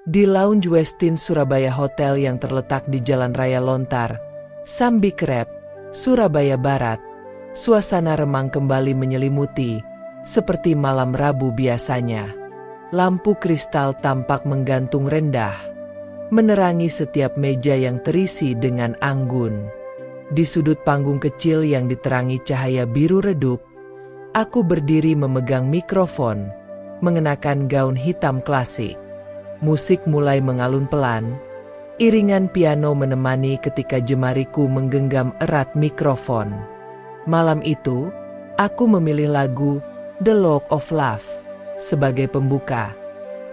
Di Lounge Westin Surabaya Hotel yang terletak di Jalan Raya Lontar, Sambi Krep, Surabaya Barat, suasana remang kembali menyelimuti, seperti malam Rabu biasanya. Lampu kristal tampak menggantung rendah, menerangi setiap meja yang terisi dengan anggun. Di sudut panggung kecil yang diterangi cahaya biru redup, aku berdiri memegang mikrofon, mengenakan gaun hitam klasik. Musik mulai mengalun pelan, iringan piano menemani ketika jemariku menggenggam erat mikrofon. Malam itu, aku memilih lagu The Look of Love sebagai pembuka,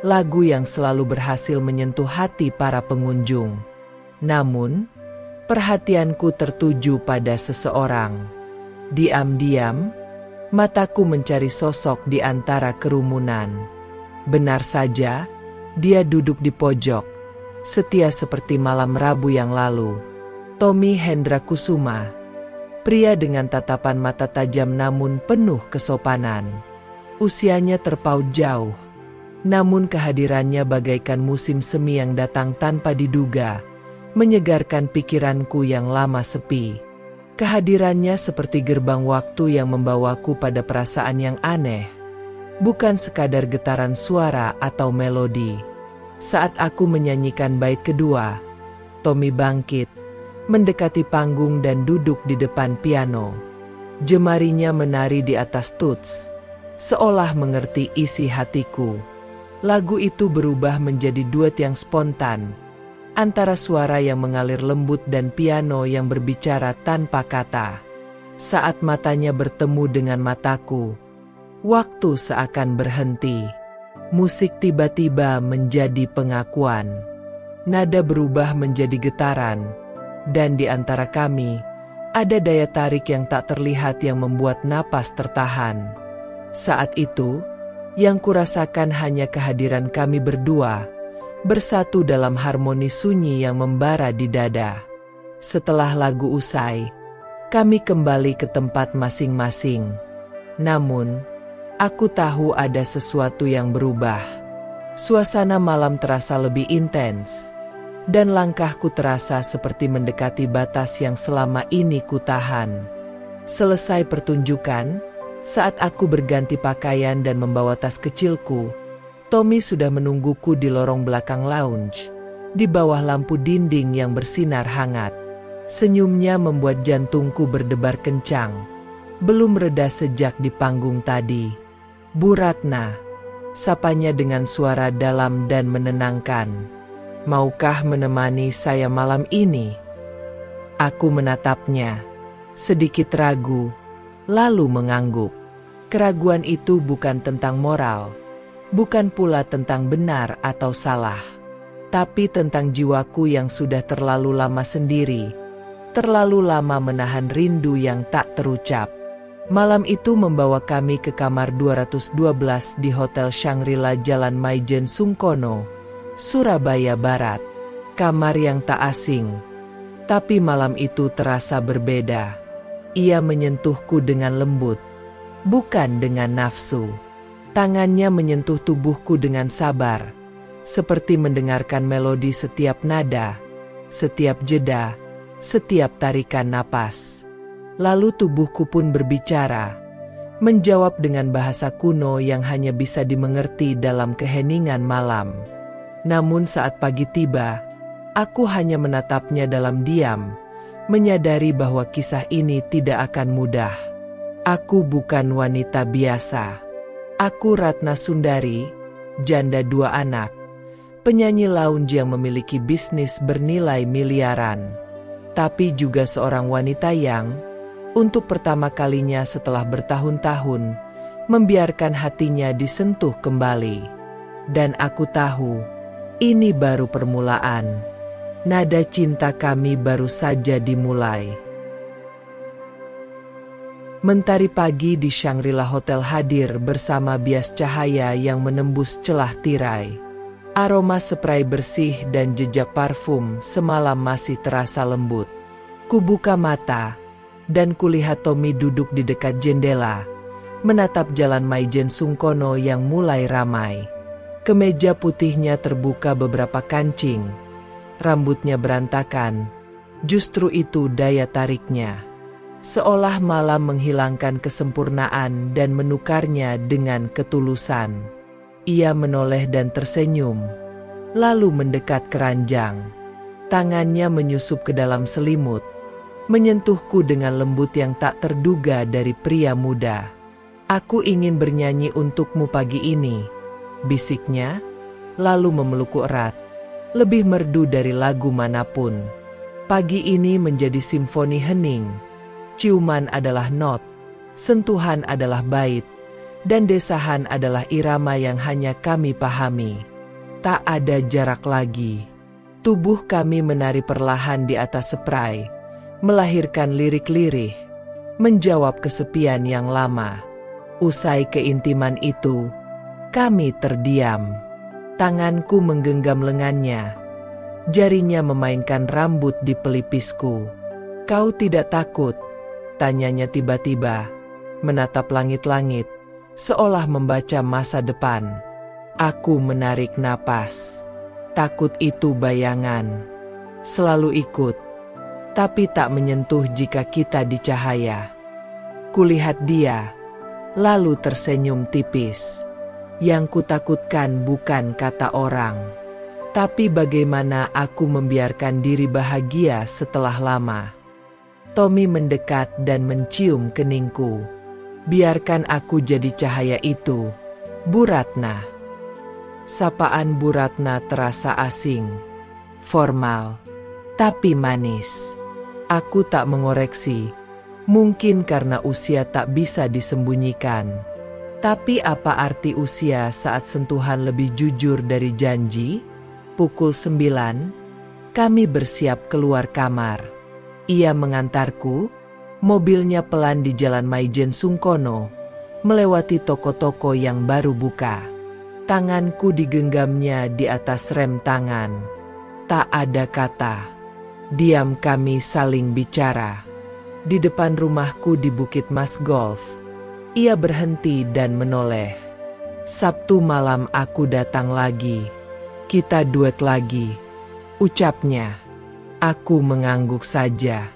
lagu yang selalu berhasil menyentuh hati para pengunjung. Namun, perhatianku tertuju pada seseorang. Diam-diam, mataku mencari sosok di antara kerumunan. Benar saja, dia duduk di pojok, setia seperti malam Rabu yang lalu. Tommy Hendra Kusuma, pria dengan tatapan mata tajam namun penuh kesopanan. Usianya terpaut jauh, namun kehadirannya bagaikan musim semi yang datang tanpa diduga, menyegarkan pikiranku yang lama sepi. Kehadirannya seperti gerbang waktu yang membawaku pada perasaan yang aneh, bukan sekadar getaran suara atau melodi. Saat aku menyanyikan bait kedua, Tommy bangkit, mendekati panggung dan duduk di depan piano. Jemarinya menari di atas tuts, seolah mengerti isi hatiku. Lagu itu berubah menjadi duet yang spontan, antara suara yang mengalir lembut dan piano yang berbicara tanpa kata. Saat matanya bertemu dengan mataku, waktu seakan berhenti. Musik tiba-tiba menjadi pengakuan. Nada berubah menjadi getaran, dan di antara kami, ada daya tarik yang tak terlihat yang membuat napas tertahan. Saat itu, yang kurasakan hanya kehadiran kami berdua, bersatu dalam harmoni sunyi yang membara di dada. Setelah lagu usai, kami kembali ke tempat masing-masing. Namun, aku tahu ada sesuatu yang berubah. Suasana malam terasa lebih intens, dan langkahku terasa seperti mendekati batas yang selama ini kutahan. Selesai pertunjukan, saat aku berganti pakaian dan membawa tas kecilku, Tommy sudah menungguku di lorong belakang lounge, di bawah lampu dinding yang bersinar hangat. Senyumnya membuat jantungku berdebar kencang, belum reda sejak di panggung tadi. "Bu Ratna," sapanya dengan suara dalam dan menenangkan. "Maukah menemani saya malam ini?" Aku menatapnya, sedikit ragu, lalu mengangguk. Keraguan itu bukan tentang moral, bukan pula tentang benar atau salah, tapi tentang jiwaku yang sudah terlalu lama sendiri, terlalu lama menahan rindu yang tak terucap. Malam itu membawa kami ke kamar 212 di Hotel Shangri-La Jalan Maijen Sungkono, Surabaya Barat. Kamar yang tak asing, tapi malam itu terasa berbeda. Ia menyentuhku dengan lembut, bukan dengan nafsu. Tangannya menyentuh tubuhku dengan sabar, seperti mendengarkan melodi setiap nada, setiap jeda, setiap tarikan napas. Lalu tubuhku pun berbicara, menjawab dengan bahasa kuno yang hanya bisa dimengerti dalam keheningan malam. Namun saat pagi tiba, aku hanya menatapnya dalam diam, menyadari bahwa kisah ini tidak akan mudah. Aku bukan wanita biasa. Aku Ratna Sundari, janda 2 anak, penyanyi lounge yang memiliki bisnis bernilai miliaran, tapi juga seorang wanita yang, untuk pertama kalinya setelah bertahun-tahun, membiarkan hatinya disentuh kembali. Dan aku tahu, ini baru permulaan. Nada cinta kami baru saja dimulai. Mentari pagi di Shangri-La Hotel hadir bersama bias cahaya yang menembus celah tirai. Aroma spray bersih dan jejak parfum semalam masih terasa lembut. Kubuka mata, dan kulihat Tommy duduk di dekat jendela, menatap Jalan Maijen Sungkono yang mulai ramai. Kemeja putihnya terbuka beberapa kancing. Rambutnya berantakan. Justru itu daya tariknya. Seolah malam menghilangkan kesempurnaan dan menukarnya dengan ketulusan. Ia menoleh dan tersenyum, lalu mendekat ke ranjang. Tangannya menyusup ke dalam selimut, menyentuhku dengan lembut yang tak terduga dari pria muda. "Aku ingin bernyanyi untukmu pagi ini," bisiknya, lalu memelukku erat. Lebih merdu dari lagu manapun. Pagi ini menjadi simfoni hening. Ciuman adalah not, sentuhan adalah bait, dan desahan adalah irama yang hanya kami pahami. Tak ada jarak lagi. Tubuh kami menari perlahan di atas spray, melahirkan lirik-lirih, menjawab kesepian yang lama. Usai keintiman itu, kami terdiam. Tanganku menggenggam lengannya. Jarinya memainkan rambut di pelipisku. "Kau tidak takut?" tanyanya tiba-tiba, menatap langit-langit, seolah membaca masa depan. Aku menarik napas. Takut itu bayangan. Selalu ikut, tapi tak menyentuh jika kita di cahaya. Kulihat dia, lalu tersenyum tipis. Yang kutakutkan bukan kata orang, tapi bagaimana aku membiarkan diri bahagia setelah lama. Tommy mendekat dan mencium keningku. "Biarkan aku jadi cahaya itu, Bu Ratna." Sapaan Bu Ratna terasa asing, formal, tapi manis. Aku tak mengoreksi, mungkin karena usia tak bisa disembunyikan. Tapi apa arti usia saat sentuhan lebih jujur dari janji? Pukul 9, kami bersiap keluar kamar. Ia mengantarku, mobilnya pelan di Jalan Maijen Sungkono, melewati toko-toko yang baru buka. Tanganku digenggamnya di atas rem tangan. Tak ada kata. Diam kami saling bicara. Di depan rumahku di Bukit Mas Golf. Ia berhenti dan menoleh. "Sabtu malam aku datang lagi. Kita duet lagi," ucapnya. Aku mengangguk saja.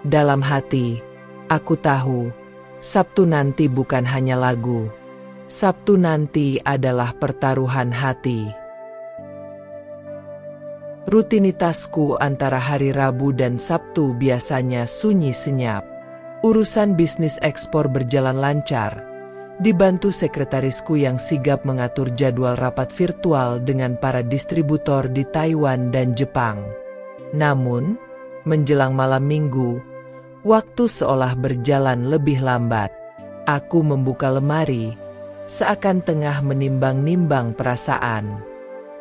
Dalam hati, aku tahu, Sabtu nanti bukan hanya lagu. Sabtu nanti adalah pertaruhan hati. Rutinitasku antara hari Rabu dan Sabtu biasanya sunyi senyap. Urusan bisnis ekspor berjalan lancar, dibantu sekretarisku yang sigap mengatur jadwal rapat virtual dengan para distributor di Taiwan dan Jepang. Namun, menjelang malam minggu, waktu seolah berjalan lebih lambat. Aku membuka lemari, seakan tengah menimbang-nimbang perasaan.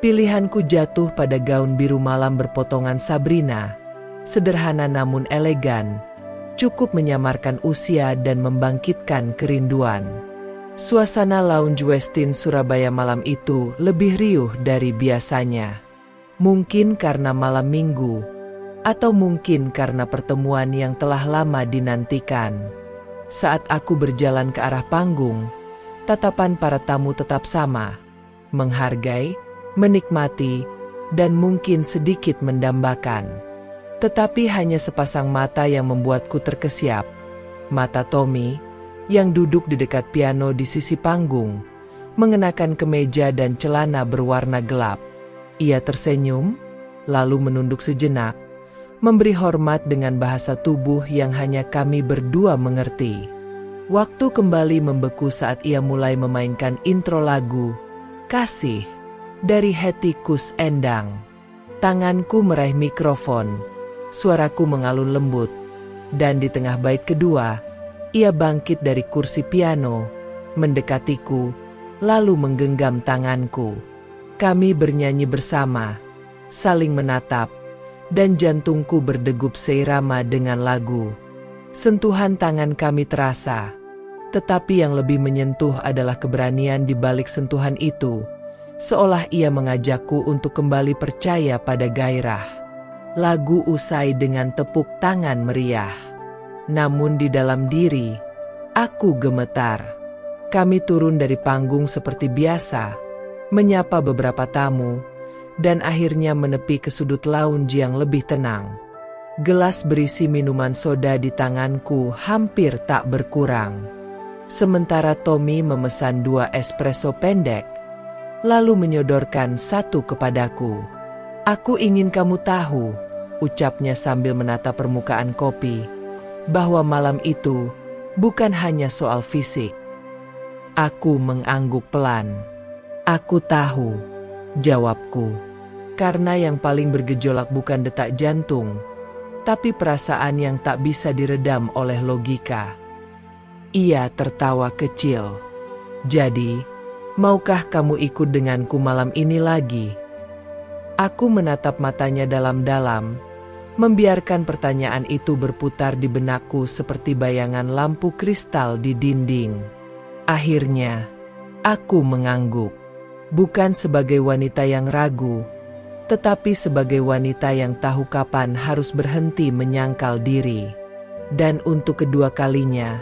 Pilihanku jatuh pada gaun biru malam berpotongan Sabrina, sederhana namun elegan, cukup menyamarkan usia dan membangkitkan kerinduan. Suasana lounge Westin Surabaya malam itu lebih riuh dari biasanya. Mungkin karena malam minggu, atau mungkin karena pertemuan yang telah lama dinantikan. Saat aku berjalan ke arah panggung, tatapan para tamu tetap sama, menghargai, menikmati, dan mungkin sedikit mendambakan. Tetapi hanya sepasang mata yang membuatku terkesiap. Mata Tommy, yang duduk di dekat piano di sisi panggung, mengenakan kemeja dan celana berwarna gelap. Ia tersenyum, lalu menunduk sejenak, memberi hormat dengan bahasa tubuh yang hanya kami berdua mengerti. Waktu kembali membeku saat ia mulai memainkan intro lagu "Kasih" dari Hetty Koes Endang. Tanganku meraih mikrofon. Suaraku mengalun lembut, dan di tengah bait kedua, ia bangkit dari kursi piano, mendekatiku, lalu menggenggam tanganku. Kami bernyanyi bersama, saling menatap, dan jantungku berdegup seirama dengan lagu. Sentuhan tangan kami terasa, tetapi yang lebih menyentuh adalah keberanian di balik sentuhan itu, seolah ia mengajakku untuk kembali percaya pada gairah. Lagu usai dengan tepuk tangan meriah. Namun di dalam diri, aku gemetar. Kami turun dari panggung seperti biasa, menyapa beberapa tamu, dan akhirnya menepi ke sudut lounge yang lebih tenang. Gelas berisi minuman soda di tanganku hampir tak berkurang. Sementara Tommy memesan 2 espresso pendek, lalu menyodorkan satu kepadaku. "Aku ingin kamu tahu," ucapnya sambil menata permukaan kopi, "bahwa malam itu bukan hanya soal fisik." Aku mengangguk pelan. "Aku tahu," jawabku. "Karena yang paling bergejolak bukan detak jantung, tapi perasaan yang tak bisa diredam oleh logika." Ia tertawa kecil. "Jadi, maukah kamu ikut denganku malam ini lagi?" Aku menatap matanya dalam-dalam, membiarkan pertanyaan itu berputar di benakku seperti bayangan lampu kristal di dinding. Akhirnya, aku mengangguk. Bukan sebagai wanita yang ragu, tetapi sebagai wanita yang tahu kapan harus berhenti menyangkal diri. Dan untuk kedua kalinya,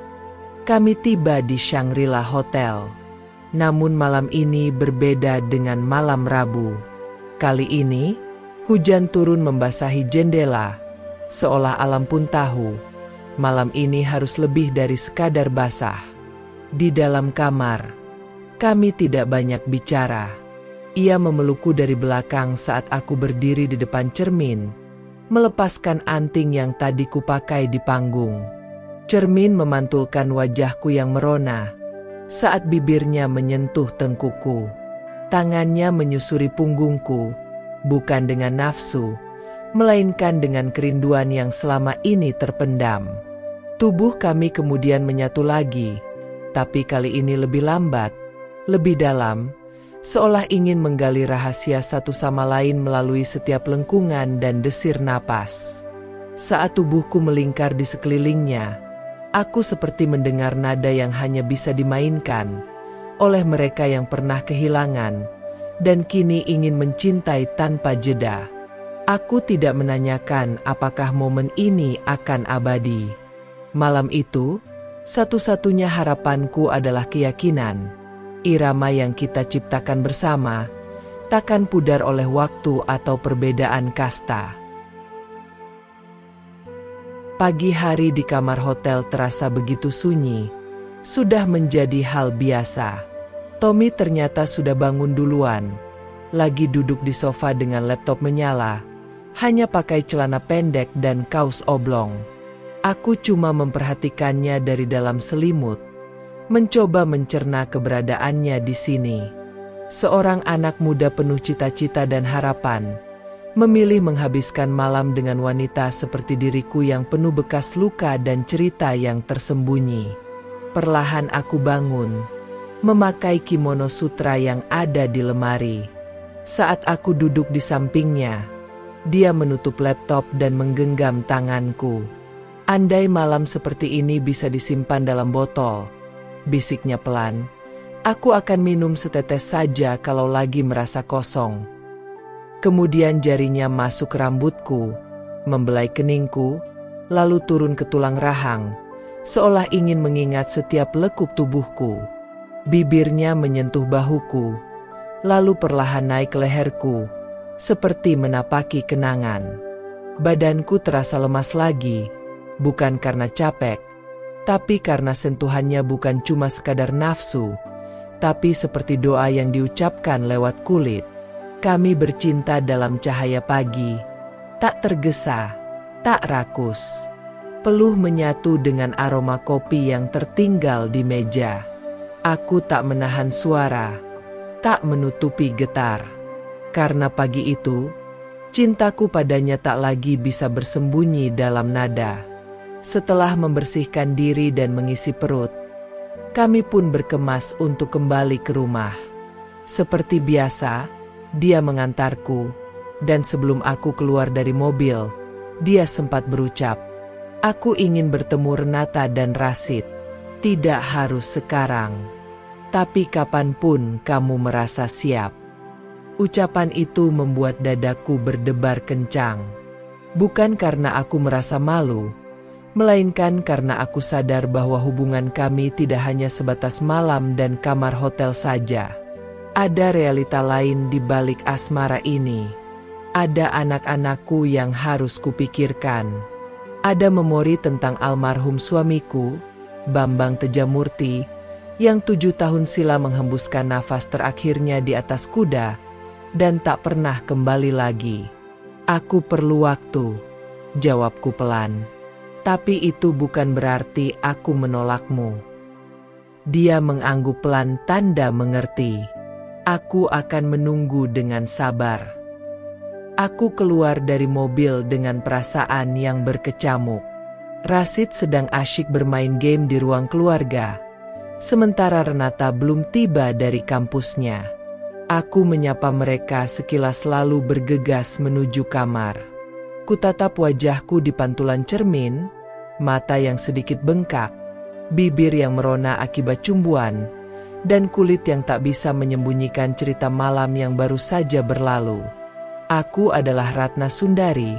kami tiba di Shangri-La Hotel. Namun malam ini berbeda dengan malam Rabu. Kali ini, hujan turun membasahi jendela, seolah alam pun tahu, malam ini harus lebih dari sekadar basah. Di dalam kamar, kami tidak banyak bicara. Ia memelukku dari belakang saat aku berdiri di depan cermin, melepaskan anting yang tadi kupakai di panggung. Cermin memantulkan wajahku yang merona, saat bibirnya menyentuh tengkuku. Tangannya menyusuri punggungku, bukan dengan nafsu, melainkan dengan kerinduan yang selama ini terpendam. Tubuh kami kemudian menyatu lagi, tapi kali ini lebih lambat, lebih dalam, seolah ingin menggali rahasia satu sama lain melalui setiap lengkungan dan desir napas. Saat tubuhku melingkar di sekelilingnya, aku seperti mendengar nada yang hanya bisa dimainkan oleh mereka yang pernah kehilangan dan kini ingin mencintai tanpa jeda. Aku tidak menanyakan apakah momen ini akan abadi. Malam itu, satu-satunya harapanku adalah keyakinan, irama yang kita ciptakan bersama takkan pudar oleh waktu atau perbedaan kasta. Pagi hari di kamar hotel terasa begitu sunyi, sudah menjadi hal biasa. Tommy ternyata sudah bangun duluan, lagi duduk di sofa dengan laptop menyala, hanya pakai celana pendek dan kaos oblong. Aku cuma memperhatikannya dari dalam selimut, mencoba mencerna keberadaannya di sini. Seorang anak muda penuh cita-cita dan harapan, memilih menghabiskan malam dengan wanita seperti diriku yang penuh bekas luka dan cerita yang tersembunyi. Perlahan aku bangun, memakai kimono sutra yang ada di lemari. Saat aku duduk di sampingnya, dia menutup laptop dan menggenggam tanganku. "Andai malam seperti ini bisa disimpan dalam botol," bisiknya pelan, "aku akan minum setetes saja kalau lagi merasa kosong." Kemudian jarinya masuk ke rambutku, membelai keningku, lalu turun ke tulang rahang, seolah ingin mengingat setiap lekuk tubuhku. Bibirnya menyentuh bahuku, lalu perlahan naik ke leherku, seperti menapaki kenangan. Badanku terasa lemas lagi, bukan karena capek, tapi karena sentuhannya bukan cuma sekadar nafsu, tapi seperti doa yang diucapkan lewat kulit. Kami bercinta dalam cahaya pagi, tak tergesa, tak rakus. Peluh menyatu dengan aroma kopi yang tertinggal di meja. Aku tak menahan suara, tak menutupi getar. Karena pagi itu, cintaku padanya tak lagi bisa bersembunyi dalam nada. Setelah membersihkan diri dan mengisi perut, kami pun berkemas untuk kembali ke rumah. Seperti biasa, dia mengantarku, dan sebelum aku keluar dari mobil, dia sempat berucap, "Aku ingin bertemu Renata dan Rashid. Tidak harus sekarang, tapi kapanpun kamu merasa siap." Ucapan itu membuat dadaku berdebar kencang. Bukan karena aku merasa malu, melainkan karena aku sadar bahwa hubungan kami tidak hanya sebatas malam dan kamar hotel saja. Ada realita lain di balik asmara ini. Ada anak-anakku yang harus kupikirkan. Ada memori tentang almarhum suamiku, Bambang Tejamurti, yang 7 tahun silam menghembuskan nafas terakhirnya di atas kuda, dan tak pernah kembali lagi. Aku perlu waktu, jawabku pelan. Tapi itu bukan berarti aku menolakmu. Dia mengangguk pelan tanda mengerti. Aku akan menunggu dengan sabar. Aku keluar dari mobil dengan perasaan yang berkecamuk. Rashid sedang asyik bermain game di ruang keluarga, sementara Renata belum tiba dari kampusnya. Aku menyapa mereka sekilas lalu bergegas menuju kamar. Kutatap wajahku di pantulan cermin, mata yang sedikit bengkak, bibir yang merona akibat cumbuan, dan kulit yang tak bisa menyembunyikan cerita malam yang baru saja berlalu. Aku adalah Ratna Sundari,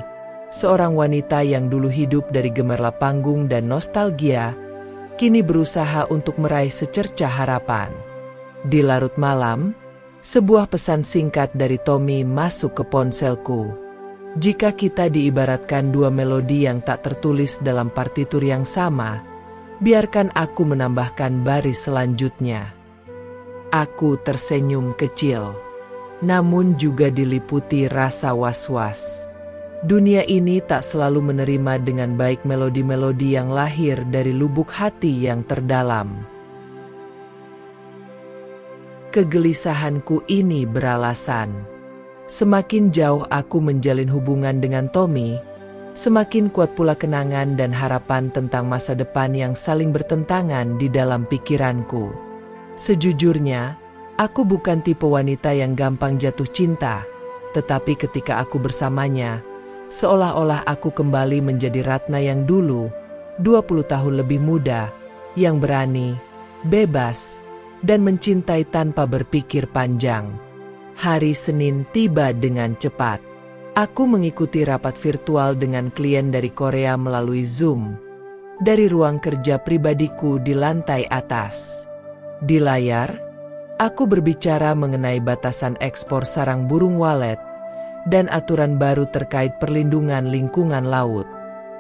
seorang wanita yang dulu hidup dari gemerlap panggung dan nostalgia, kini berusaha untuk meraih secercah harapan. Di larut malam, sebuah pesan singkat dari Tommy masuk ke ponselku. Jika kita diibaratkan dua melodi yang tak tertulis dalam partitur yang sama, biarkan aku menambahkan baris selanjutnya. Aku tersenyum kecil, namun juga diliputi rasa was-was. Dunia ini tak selalu menerima dengan baik melodi-melodi yang lahir dari lubuk hati yang terdalam. Kegelisahanku ini beralasan. Semakin jauh aku menjalin hubungan dengan Tommy, semakin kuat pula kenangan dan harapan tentang masa depan yang saling bertentangan di dalam pikiranku. Sejujurnya, aku bukan tipe wanita yang gampang jatuh cinta, tetapi ketika aku bersamanya, seolah-olah aku kembali menjadi Ratna yang dulu, 20 tahun lebih muda, yang berani, bebas, dan mencintai tanpa berpikir panjang. Hari Senin tiba dengan cepat. Aku mengikuti rapat virtual dengan klien dari Korea melalui Zoom, dari ruang kerja pribadiku di lantai atas. Di layar, aku berbicara mengenai batasan ekspor sarang burung walet dan aturan baru terkait perlindungan lingkungan laut.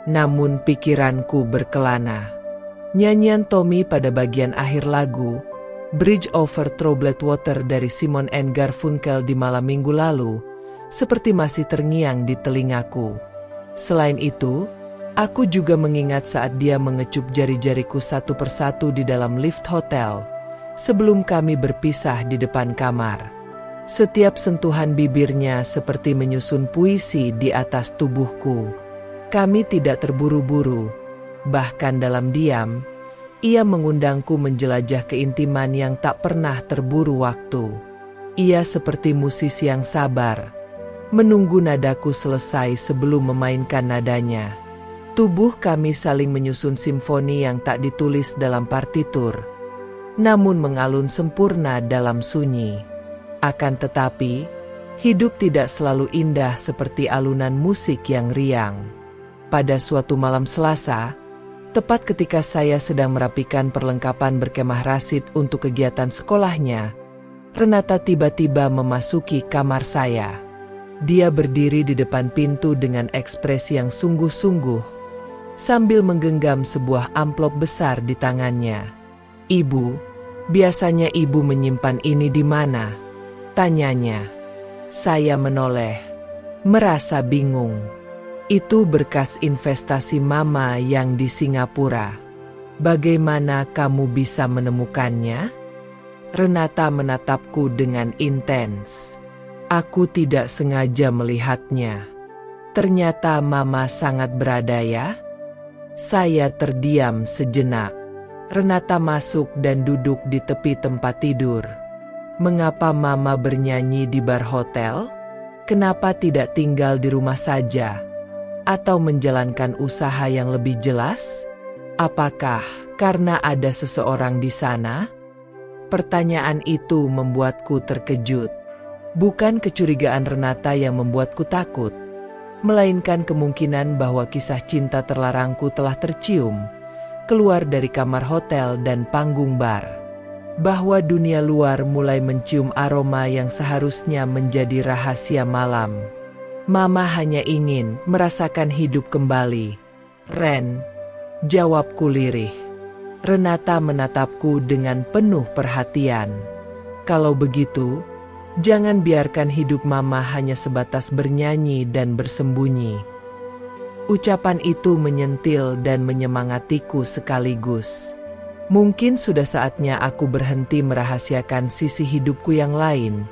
Namun pikiranku berkelana. Nyanyian Tommy pada bagian akhir lagu, Bridge Over Troubled Water dari Simon and Garfunkel di malam minggu lalu, seperti masih terngiang di telingaku. Selain itu, aku juga mengingat saat dia mengecup jari-jariku satu persatu di dalam lift hotel, sebelum kami berpisah di depan kamar. Setiap sentuhan bibirnya seperti menyusun puisi di atas tubuhku. Kami tidak terburu-buru, bahkan dalam diam, ia mengundangku menjelajah keintiman yang tak pernah terburu waktu. Ia seperti musisi yang sabar, menunggu nadaku selesai sebelum memainkan nadanya. Tubuh kami saling menyusun simfoni yang tak ditulis dalam partitur, namun mengalun sempurna dalam sunyi. Akan tetapi, hidup tidak selalu indah seperti alunan musik yang riang. Pada suatu malam Selasa, tepat ketika saya sedang merapikan perlengkapan berkemah Rashid untuk kegiatan sekolahnya, Renata tiba-tiba memasuki kamar saya. Dia berdiri di depan pintu dengan ekspresi yang sungguh-sungguh, sambil menggenggam sebuah amplop besar di tangannya. "Ibu, biasanya ibu menyimpan ini di mana?" tanyanya. Saya menoleh, merasa bingung. "Itu berkas investasi Mama yang di Singapura. Bagaimana kamu bisa menemukannya?" Renata menatapku dengan intens. Aku tidak sengaja melihatnya. Ternyata Mama sangat beradaya. Saya terdiam sejenak. Renata masuk dan duduk di tepi tempat tidur. "Mengapa Mama bernyanyi di bar hotel? Kenapa tidak tinggal di rumah saja? Atau menjalankan usaha yang lebih jelas? Apakah karena ada seseorang di sana?" Pertanyaan itu membuatku terkejut. Bukan kecurigaan Renata yang membuatku takut, melainkan kemungkinan bahwa kisah cinta terlarangku telah tercium keluar dari kamar hotel dan panggung bar. bahwa dunia luar mulai mencium aroma yang seharusnya menjadi rahasia malam. Mama hanya ingin merasakan hidup kembali. Ren, jawabku lirih. Renata menatapku dengan penuh perhatian. Kalau begitu, jangan biarkan hidup Mama hanya sebatas bernyanyi dan bersembunyi. Ucapan itu menyentil dan menyemangatiku sekaligus. Mungkin sudah saatnya aku berhenti merahasiakan sisi hidupku yang lain,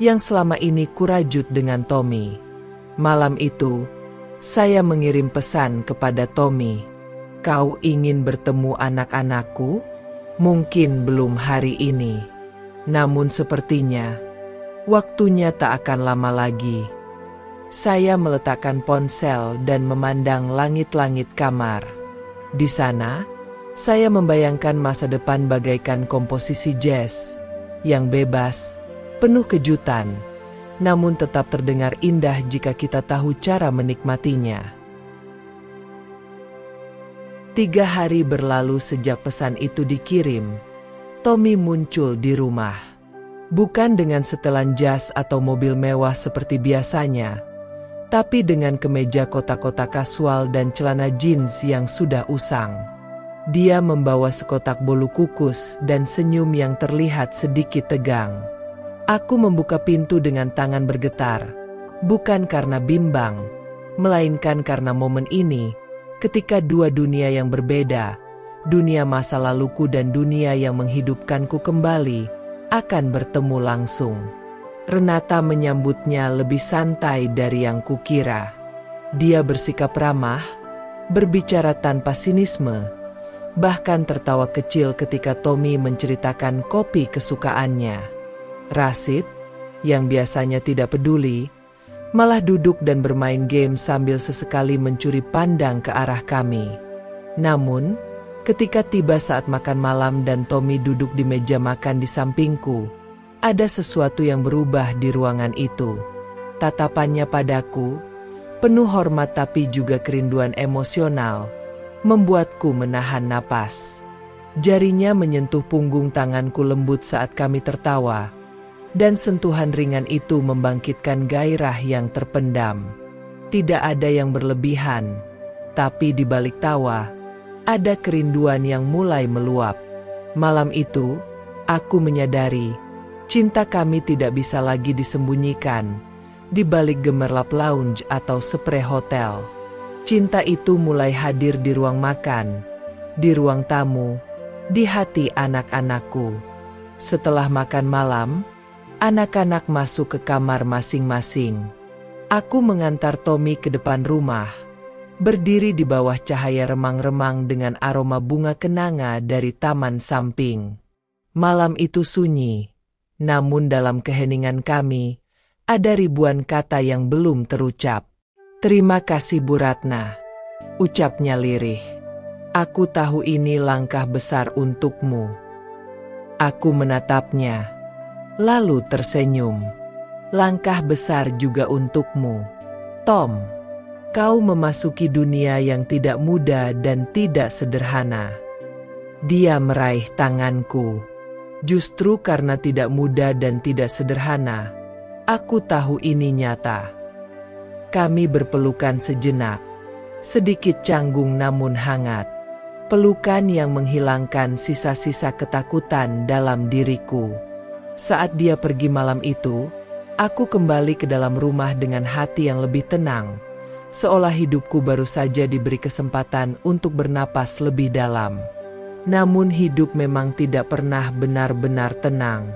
yang selama ini kurajut dengan Tommy. Malam itu, saya mengirim pesan kepada Tommy. Kau ingin bertemu anak-anakku? Mungkin belum hari ini. Namun sepertinya, waktunya tak akan lama lagi. Saya meletakkan ponsel dan memandang langit-langit kamar. Di sana, saya membayangkan masa depan bagaikan komposisi jazz, yang bebas, penuh kejutan, namun tetap terdengar indah jika kita tahu cara menikmatinya. 3 hari berlalu sejak pesan itu dikirim. Tommy muncul di rumah. Bukan dengan setelan jas atau mobil mewah seperti biasanya, tapi dengan kemeja kotak-kotak kasual dan celana jeans yang sudah usang. Dia membawa sekotak bolu kukus dan senyum yang terlihat sedikit tegang. Aku membuka pintu dengan tangan bergetar, bukan karena bimbang, melainkan karena momen ini, ketika dua dunia yang berbeda, dunia masa laluku dan dunia yang menghidupkanku kembali, akan bertemu langsung. Renata menyambutnya lebih santai dari yang kukira. Dia bersikap ramah, berbicara tanpa sinisme, bahkan tertawa kecil ketika Tommy menceritakan kopi kesukaannya. Rashid, yang biasanya tidak peduli, malah duduk dan bermain game sambil sesekali mencuri pandang ke arah kami. Namun, ketika tiba saat makan malam dan Tommy duduk di meja makan di sampingku, ada sesuatu yang berubah di ruangan itu. Tatapannya padaku, penuh hormat tapi juga kerinduan emosional, membuatku menahan napas. Jarinya menyentuh punggung tanganku lembut saat kami tertawa, dan sentuhan ringan itu membangkitkan gairah yang terpendam. Tidak ada yang berlebihan, tapi di balik tawa, ada kerinduan yang mulai meluap. Malam itu, aku menyadari, cinta kami tidak bisa lagi disembunyikan di balik gemerlap lounge atau spray hotel. Cinta itu mulai hadir di ruang makan, di ruang tamu, di hati anak-anakku. Setelah makan malam, anak-anak masuk ke kamar masing-masing. Aku mengantar Tommy ke depan rumah, berdiri di bawah cahaya remang-remang dengan aroma bunga kenanga dari taman samping. Malam itu sunyi. Namun dalam keheningan kami, ada ribuan kata yang belum terucap. Terima kasih Bu Ratna, ucapnya lirih. Aku tahu ini langkah besar untukmu. Aku menatapnya, lalu tersenyum. Langkah besar juga untukmu, Tom. Kau memasuki dunia yang tidak mudah dan tidak sederhana. Dia meraih tanganku. Justru karena tidak mudah dan tidak sederhana, aku tahu ini nyata. Kami berpelukan sejenak, sedikit canggung namun hangat. Pelukan yang menghilangkan sisa-sisa ketakutan dalam diriku. Saat dia pergi malam itu, aku kembali ke dalam rumah dengan hati yang lebih tenang, seolah hidupku baru saja diberi kesempatan untuk bernapas lebih dalam. Namun hidup memang tidak pernah benar-benar tenang.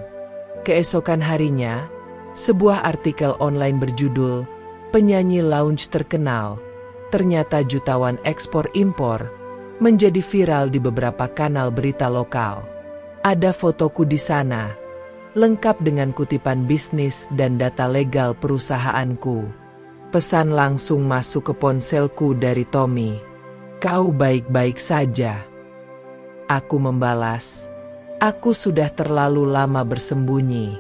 Keesokan harinya, sebuah artikel online berjudul "Penyanyi lounge terkenal, ternyata jutawan ekspor-impor" menjadi viral di beberapa kanal berita lokal. Ada fotoku di sana, lengkap dengan kutipan bisnis dan data legal perusahaanku. Pesan langsung masuk ke ponselku dari Tommy. "Kau baik-baik saja?" Aku membalas, "Aku sudah terlalu lama bersembunyi.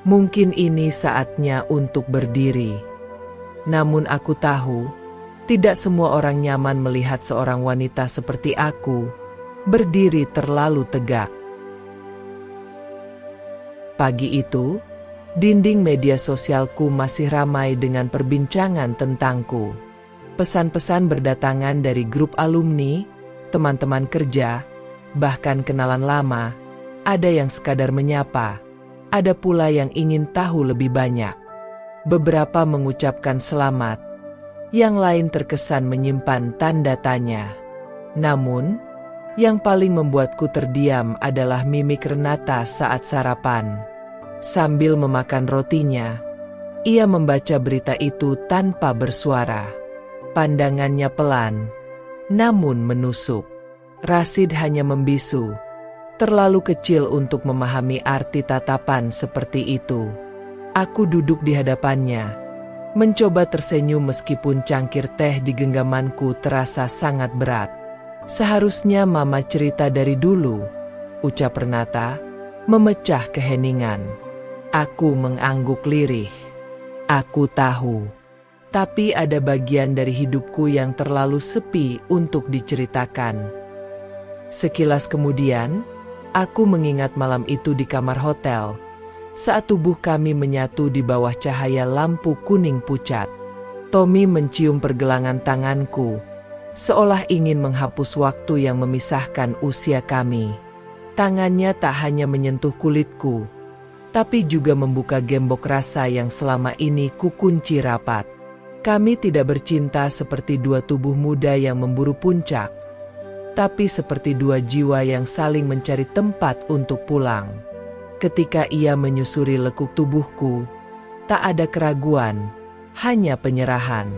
Mungkin ini saatnya untuk berdiri." Namun aku tahu, tidak semua orang nyaman melihat seorang wanita seperti aku berdiri terlalu tegak. Pagi itu, dinding media sosialku masih ramai dengan perbincangan tentangku. Pesan-pesan berdatangan dari grup alumni, teman-teman kerja, bahkan kenalan lama. Ada yang sekadar menyapa, ada pula yang ingin tahu lebih banyak. Beberapa mengucapkan selamat, yang lain terkesan menyimpan tanda tanya. Namun, yang paling membuatku terdiam adalah mimik Renata saat sarapan. Sambil memakan rotinya, ia membaca berita itu tanpa bersuara. Pandangannya pelan, namun menusuk. Rasid hanya membisu, terlalu kecil untuk memahami arti tatapan seperti itu. Aku duduk di hadapannya, mencoba tersenyum meskipun cangkir teh di genggamanku terasa sangat berat. Seharusnya Mama cerita dari dulu, ucap Renata, memecah keheningan. Aku mengangguk lirih. Aku tahu, tapi ada bagian dari hidupku yang terlalu sepi untuk diceritakan. Sekilas kemudian, aku mengingat malam itu di kamar hotel, saat tubuh kami menyatu di bawah cahaya lampu kuning pucat. Tommy mencium pergelangan tanganku, seolah ingin menghapus waktu yang memisahkan usia kami. Tangannya tak hanya menyentuh kulitku, tapi juga membuka gembok rasa yang selama ini kukunci rapat. Kami tidak bercinta seperti dua tubuh muda yang memburu puncak, tapi seperti dua jiwa yang saling mencari tempat untuk pulang. Ketika ia menyusuri lekuk tubuhku, tak ada keraguan, hanya penyerahan.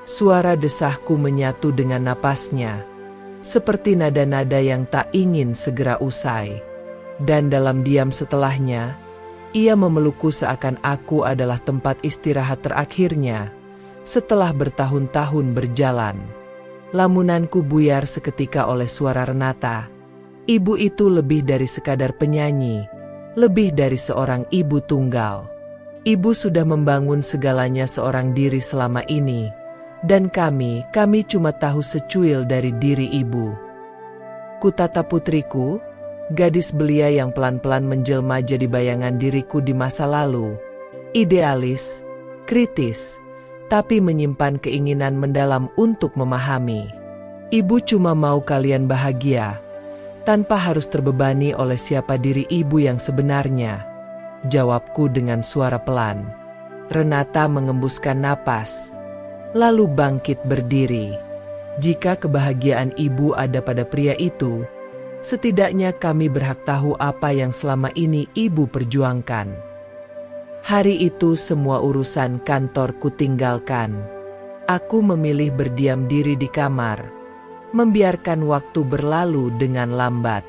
Suara desahku menyatu dengan napasnya, seperti nada-nada yang tak ingin segera usai. Dan dalam diam setelahnya, ia memelukku seakan aku adalah tempat istirahat terakhirnya setelah bertahun-tahun berjalan. Lamunanku buyar seketika oleh suara Renata. Ibu itu lebih dari sekadar penyanyi, lebih dari seorang ibu tunggal. Ibu sudah membangun segalanya seorang diri selama ini, dan kami cuma tahu secuil dari diri ibu. Kutata putriku, gadis belia yang pelan-pelan menjelma jadi bayangan diriku di masa lalu. Idealis, kritis, tapi menyimpan keinginan mendalam untuk memahami. Ibu cuma mau kalian bahagia, tanpa harus terbebani oleh siapa diri ibu yang sebenarnya, jawabku dengan suara pelan. Renata mengembuskan napas, lalu bangkit berdiri. Jika kebahagiaan ibu ada pada pria itu, setidaknya kami berhak tahu apa yang selama ini ibu perjuangkan. Hari itu semua urusan kantor kutinggalkan. Aku memilih berdiam diri di kamar, membiarkan waktu berlalu dengan lambat.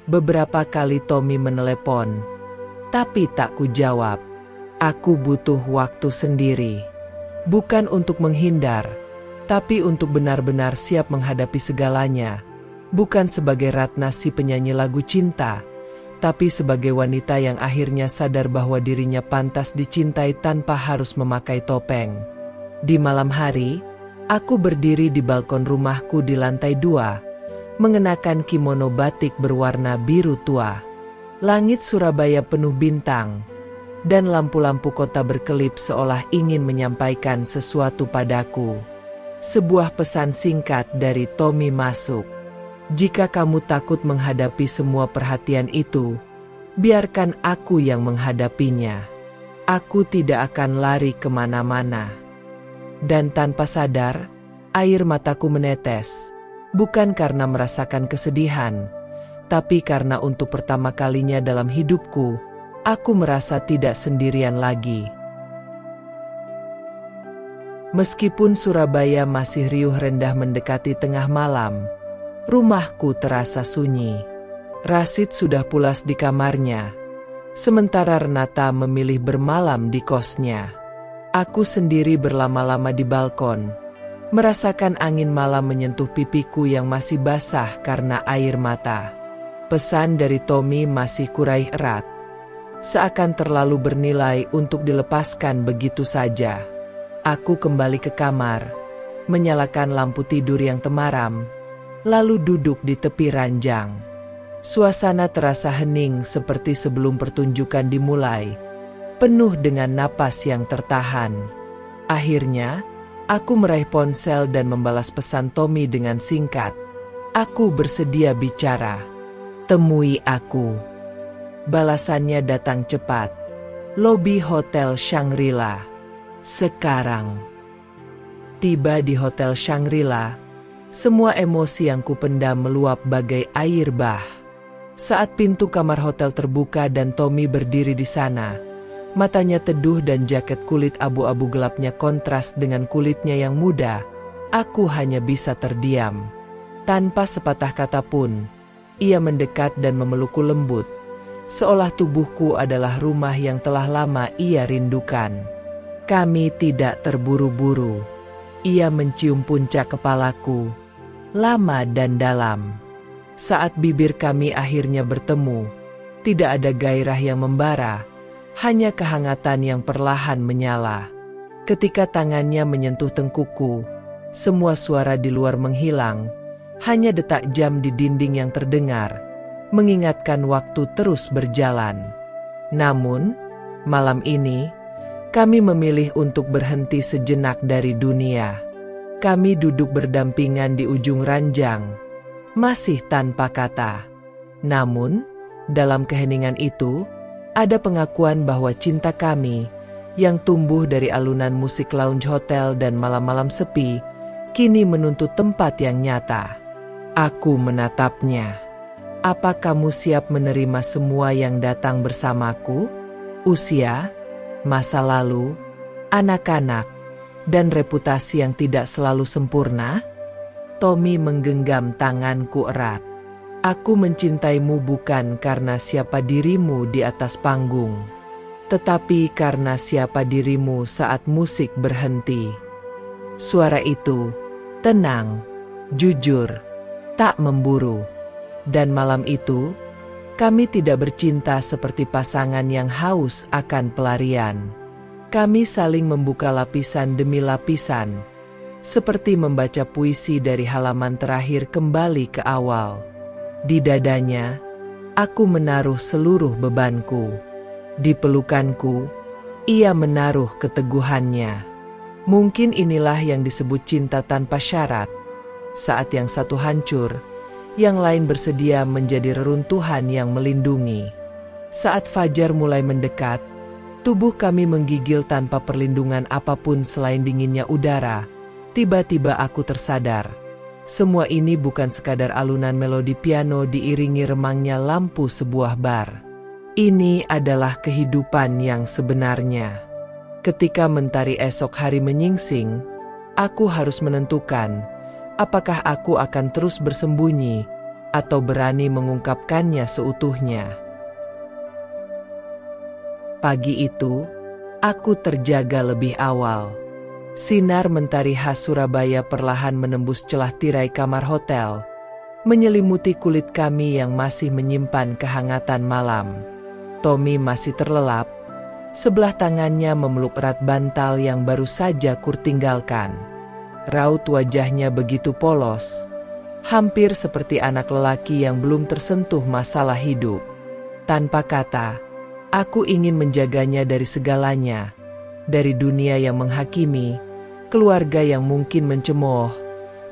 Beberapa kali Tommy menelepon, tapi tak kujawab. Aku butuh waktu sendiri. Bukan untuk menghindar, tapi untuk benar-benar siap menghadapi segalanya. Bukan sebagai Ratna si penyanyi lagu cinta, tapi sebagai wanita yang akhirnya sadar bahwa dirinya pantas dicintai tanpa harus memakai topeng. Di malam hari, aku berdiri di balkon rumahku di lantai 2, mengenakan kimono batik berwarna biru tua. Langit Surabaya penuh bintang, dan lampu-lampu kota berkelip seolah ingin menyampaikan sesuatu padaku. Sebuah pesan singkat dari Tommy masuk. Jika kamu takut menghadapi semua perhatian itu, biarkan aku yang menghadapinya. Aku tidak akan lari kemana-mana. Dan tanpa sadar, air mataku menetes. Bukan karena merasakan kesedihan, tapi karena untuk pertama kalinya dalam hidupku, aku merasa tidak sendirian lagi. Meskipun Surabaya masih riuh rendah mendekati tengah malam, rumahku terasa sunyi. Rasid sudah pulas di kamarnya, sementara Renata memilih bermalam di kosnya. Aku sendiri berlama-lama di balkon, merasakan angin malam menyentuh pipiku yang masih basah karena air mata. Pesan dari Tommy masih kuraih erat, seakan terlalu bernilai untuk dilepaskan begitu saja. Aku kembali ke kamar, menyalakan lampu tidur yang temaram, lalu duduk di tepi ranjang. Suasana terasa hening seperti sebelum pertunjukan dimulai, penuh dengan napas yang tertahan. Akhirnya, aku meraih ponsel dan membalas pesan Tommy dengan singkat. "Aku bersedia bicara. Temui aku." Balasannya datang cepat. "Lobi Hotel Shangri-La. Sekarang." Tiba di Hotel Shangri-La, semua emosi yang kupendam meluap bagai air bah. Saat pintu kamar hotel terbuka dan Tommy berdiri di sana, matanya teduh dan jaket kulit abu-abu gelapnya kontras dengan kulitnya yang muda, aku hanya bisa terdiam. Tanpa sepatah kata pun, ia mendekat dan memelukku lembut, seolah tubuhku adalah rumah yang telah lama ia rindukan. Kami tidak terburu-buru. Ia mencium puncak kepalaku, lama dan dalam. Saat bibir kami akhirnya bertemu, tidak ada gairah yang membara, hanya kehangatan yang perlahan menyala. Ketika tangannya menyentuh tengkukku, semua suara di luar menghilang, hanya detak jam di dinding yang terdengar, mengingatkan waktu terus berjalan. Namun, malam ini, kami memilih untuk berhenti sejenak dari dunia. Kami duduk berdampingan di ujung ranjang, masih tanpa kata. Namun, dalam keheningan itu, ada pengakuan bahwa cinta kami, yang tumbuh dari alunan musik lounge hotel dan malam-malam sepi, kini menuntut tempat yang nyata. Aku menatapnya. "Apa kamu siap menerima semua yang datang bersamaku? Usia, masa lalu, anak-anak, dan reputasi yang tidak selalu sempurna?" Tommy menggenggam tanganku erat. "Aku mencintaimu bukan karena siapa dirimu di atas panggung, tetapi karena siapa dirimu saat musik berhenti." Suara itu tenang, jujur, tak memburu. Dan malam itu, kami tidak bercinta seperti pasangan yang haus akan pelarian. Kami saling membuka lapisan demi lapisan, seperti membaca puisi dari halaman terakhir kembali ke awal. Di dadanya, aku menaruh seluruh bebanku. Di pelukanku, ia menaruh keteguhannya. Mungkin inilah yang disebut cinta tanpa syarat. Saat yang satu hancur, yang lain bersedia menjadi reruntuhan yang melindungi. Saat fajar mulai mendekat, tubuh kami menggigil tanpa perlindungan apapun selain dinginnya udara. Tiba-tiba aku tersadar. Semua ini bukan sekadar alunan melodi piano diiringi remangnya lampu sebuah bar. Ini adalah kehidupan yang sebenarnya. Ketika mentari esok hari menyingsing, aku harus menentukan apakah aku akan terus bersembunyi atau berani mengungkapkannya seutuhnya. Pagi itu, aku terjaga lebih awal. Sinar mentari khas Surabaya perlahan menembus celah tirai kamar hotel, menyelimuti kulit kami yang masih menyimpan kehangatan malam. Tommy masih terlelap, sebelah tangannya memeluk erat bantal yang baru saja kurtinggalkan. Raut wajahnya begitu polos, hampir seperti anak lelaki yang belum tersentuh masalah hidup. Tanpa kata, aku ingin menjaganya dari segalanya, dari dunia yang menghakimi, keluarga yang mungkin mencemooh,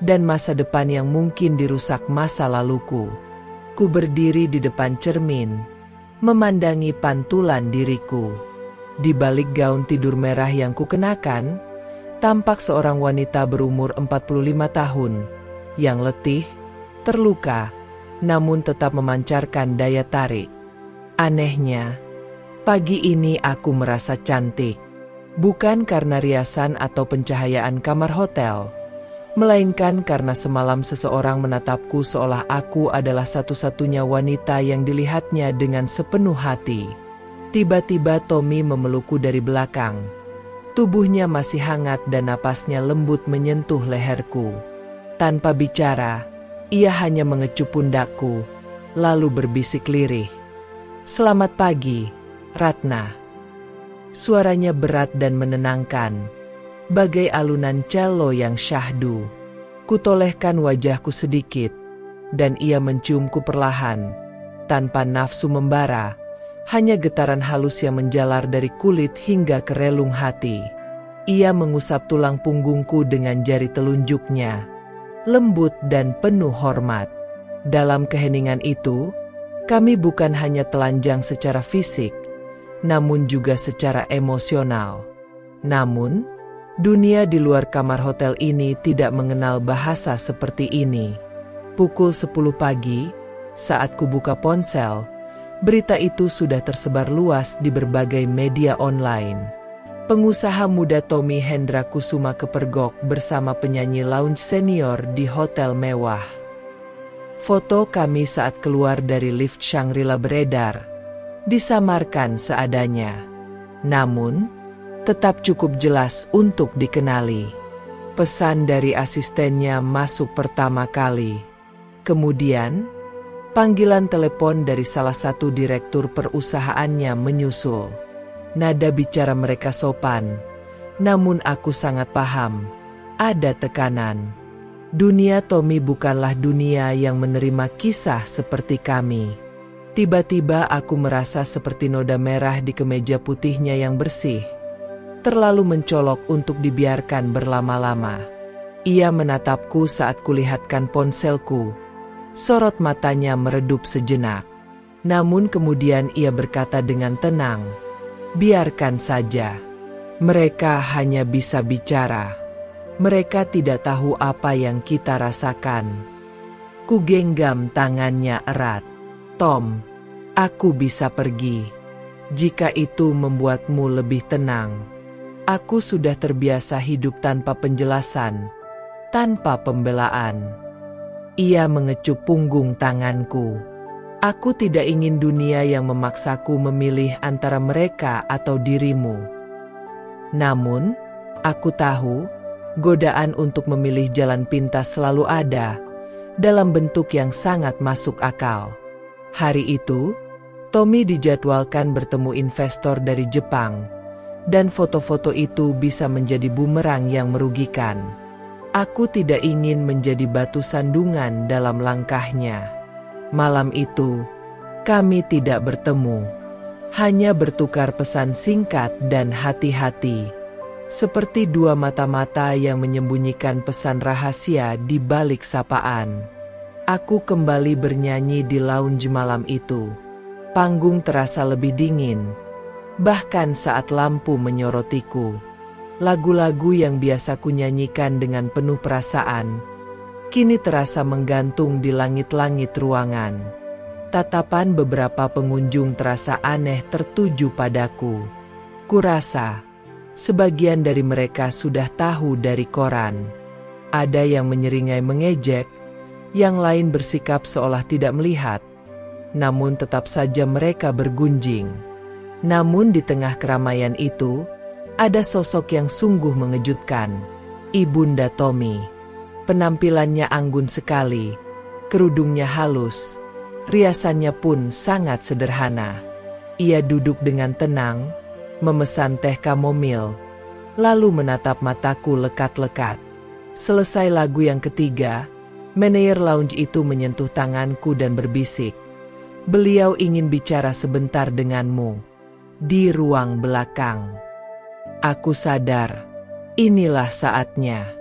dan masa depan yang mungkin dirusak masa laluku. Ku berdiri di depan cermin, memandangi pantulan diriku. Di balik gaun tidur merah yang kukenakan, tampak seorang wanita berumur 45 tahun, yang letih, terluka, namun tetap memancarkan daya tarik. Anehnya, pagi ini aku merasa cantik. Bukan karena riasan atau pencahayaan kamar hotel, melainkan karena semalam seseorang menatapku seolah aku adalah satu-satunya wanita yang dilihatnya dengan sepenuh hati. Tiba-tiba Tommy memelukku dari belakang. Tubuhnya masih hangat dan napasnya lembut menyentuh leherku. Tanpa bicara, ia hanya mengecup pundakku, lalu berbisik lirih. "Selamat pagi, Ratna." Suaranya berat dan menenangkan, bagai alunan cello yang syahdu. Kutolehkan wajahku sedikit, dan ia menciumku perlahan, tanpa nafsu membara, hanya getaran halus yang menjalar dari kulit hingga ke relung hati. Ia mengusap tulang punggungku dengan jari telunjuknya, lembut dan penuh hormat. Dalam keheningan itu, kami bukan hanya telanjang secara fisik, namun juga secara emosional. Namun, dunia di luar kamar hotel ini tidak mengenal bahasa seperti ini. Pukul 10 pagi, saat kubuka ponsel, berita itu sudah tersebar luas di berbagai media online. Pengusaha muda Tommy Hendra Kusuma kepergok bersama penyanyi lounge senior di hotel mewah. Foto kami saat keluar dari lift Shangri-La beredar, disamarkan seadanya. Namun, tetap cukup jelas untuk dikenali. Pesan dari asistennya masuk pertama kali. Kemudian, panggilan telepon dari salah satu direktur perusahaannya menyusul. Nada bicara mereka sopan, namun aku sangat paham, ada tekanan. Dunia Tommy bukanlah dunia yang menerima kisah seperti kami. Tiba-tiba aku merasa seperti noda merah di kemeja putihnya yang bersih, terlalu mencolok untuk dibiarkan berlama-lama. Ia menatapku saat kulihatkan ponselku. Sorot matanya meredup sejenak. Namun kemudian ia berkata dengan tenang, "Biarkan saja. Mereka hanya bisa bicara. Mereka tidak tahu apa yang kita rasakan." Kugenggam tangannya erat. "Tom, aku bisa pergi. Jika itu membuatmu lebih tenang. Aku sudah terbiasa hidup tanpa penjelasan, tanpa pembelaan." Ia mengecup punggung tanganku. "Aku tidak ingin dunia yang memaksaku memilih antara mereka atau dirimu. Namun, aku tahu, godaan untuk memilih jalan pintas selalu ada, dalam bentuk yang sangat masuk akal." Hari itu, Tommy dijadwalkan bertemu investor dari Jepang, dan foto-foto itu bisa menjadi bumerang yang merugikan. Aku tidak ingin menjadi batu sandungan dalam langkahnya. Malam itu, kami tidak bertemu, hanya bertukar pesan singkat dan hati-hati, seperti dua mata-mata yang menyembunyikan pesan rahasia di balik sapaan. Aku kembali bernyanyi di lounge malam itu. Panggung terasa lebih dingin, bahkan saat lampu menyorotiku. Lagu-lagu yang biasa kunyanyikan dengan penuh perasaan, kini terasa menggantung di langit-langit ruangan. Tatapan beberapa pengunjung terasa aneh tertuju padaku. Kurasa, sebagian dari mereka sudah tahu dari koran. Ada yang menyeringai mengejek, yang lain bersikap seolah tidak melihat. Namun tetap saja mereka bergunjing. Namun di tengah keramaian itu, ada sosok yang sungguh mengejutkan. Ibunda Tommy. Penampilannya anggun sekali, kerudungnya halus, riasannya pun sangat sederhana. Ia duduk dengan tenang, memesan teh kamomil, lalu menatap mataku lekat-lekat. Selesai lagu yang ketiga, manajer lounge itu menyentuh tanganku dan berbisik, "Beliau ingin bicara sebentar denganmu." Di ruang belakang. Aku sadar, inilah saatnya.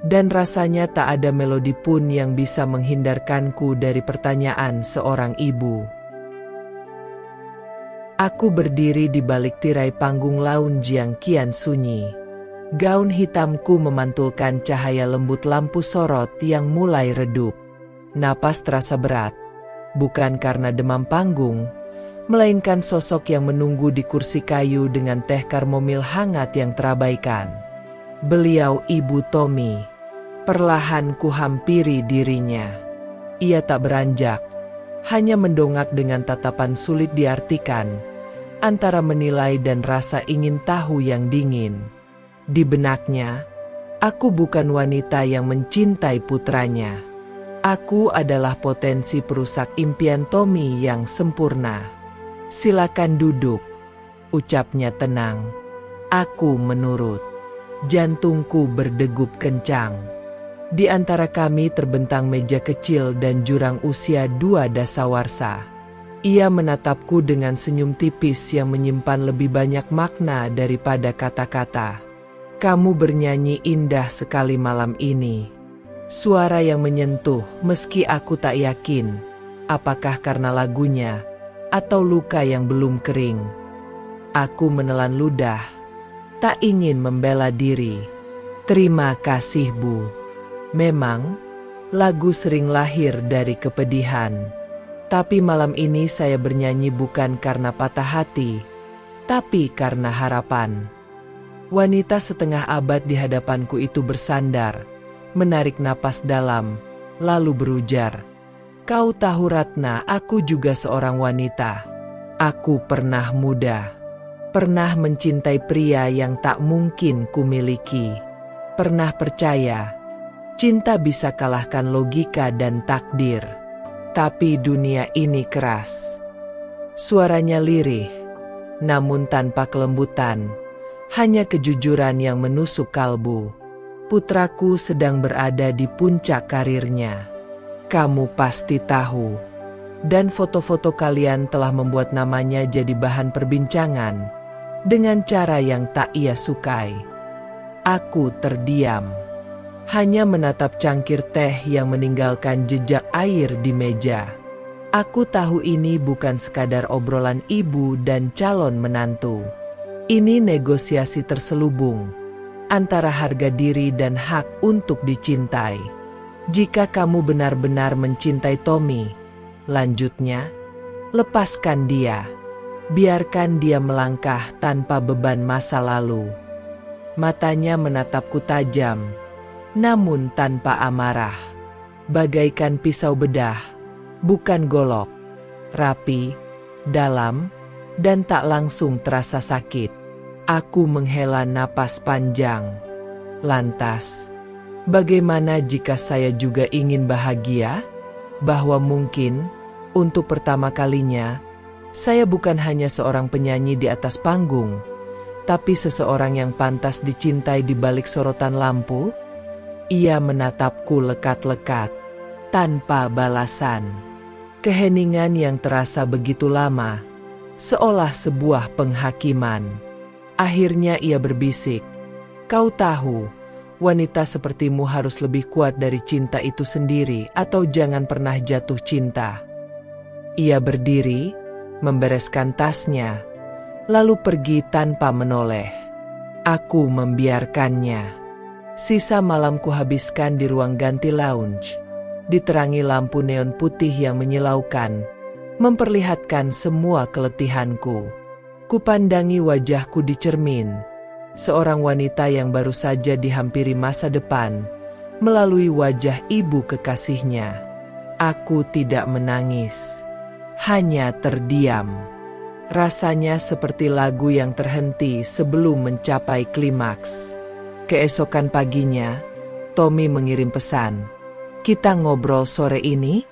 Dan rasanya tak ada melodi pun yang bisa menghindarkanku dari pertanyaan seorang ibu. Aku berdiri di balik tirai panggung lounge yang kian sunyi. Gaun hitamku memantulkan cahaya lembut lampu sorot yang mulai redup. Napas terasa berat, bukan karena demam panggung, melainkan sosok yang menunggu di kursi kayu dengan teh kamomil hangat yang terabaikan. Beliau Ibu Tommy. Perlahan kuhampiri dirinya. Ia tak beranjak, hanya mendongak dengan tatapan sulit diartikan, antara menilai dan rasa ingin tahu yang dingin. Di benaknya, aku bukan wanita yang mencintai putranya. Aku adalah potensi perusak impian Tommy yang sempurna. "Silakan duduk," ucapnya tenang. Aku menurut. Jantungku berdegup kencang. Di antara kami terbentang meja kecil dan jurang usia 2 dasawarsa. Ia menatapku dengan senyum tipis yang menyimpan lebih banyak makna daripada kata-kata. Kamu bernyanyi indah sekali malam ini. Suara yang menyentuh meski aku tak yakin, apakah karena lagunya atau luka yang belum kering. Aku menelan ludah, tak ingin membela diri. Terima kasih Bu. Memang, lagu sering lahir dari kepedihan. Tapi malam ini saya bernyanyi bukan karena patah hati, tapi karena harapan. Wanita setengah abad di hadapanku itu bersandar, menarik napas dalam, lalu berujar, "Kau tahu Ratna, aku juga seorang wanita. Aku pernah muda, pernah mencintai pria yang tak mungkin kumiliki, pernah percaya cinta bisa kalahkan logika dan takdir. Tapi dunia ini keras." Suaranya lirih, namun tanpa kelembutan, hanya kejujuran yang menusuk kalbu. Putraku sedang berada di puncak karirnya. Kamu pasti tahu. Dan foto-foto kalian telah membuat namanya jadi bahan perbincangan, dengan cara yang tak ia sukai. Aku terdiam, hanya menatap cangkir teh yang meninggalkan jejak air di meja. Aku tahu ini bukan sekadar obrolan ibu dan calon menantu. Ini negosiasi terselubung antara harga diri dan hak untuk dicintai. Jika kamu benar-benar mencintai Tommy, lanjutnya, lepaskan dia. Biarkan dia melangkah tanpa beban masa lalu. Matanya menatapku tajam, namun tanpa amarah. Bagaikan pisau bedah, bukan golok. Rapi, dalam, dan tak langsung terasa sakit. Aku menghela napas panjang. Lantas, bagaimana jika saya juga ingin bahagia? Bahwa mungkin, untuk pertama kalinya, saya bukan hanya seorang penyanyi di atas panggung, tapi seseorang yang pantas dicintai di balik sorotan lampu? Ia menatapku lekat-lekat, tanpa balasan. Keheningan yang terasa begitu lama, seolah sebuah penghakiman. Akhirnya ia berbisik, "Kau tahu, wanita sepertimu harus lebih kuat dari cinta itu sendiri atau jangan pernah jatuh cinta." Ia berdiri, membereskan tasnya, lalu pergi tanpa menoleh. Aku membiarkannya. Sisa malam kuhabiskan di ruang ganti lounge, diterangi lampu neon putih yang menyilaukan, memperlihatkan semua keletihanku. Kupandangi wajahku di cermin, seorang wanita yang baru saja dihampiri masa depan, melalui wajah ibu kekasihnya. Aku tidak menangis, hanya terdiam. Rasanya seperti lagu yang terhenti sebelum mencapai klimaks. Keesokan paginya, Tommy mengirim pesan. "Kita ngobrol sore ini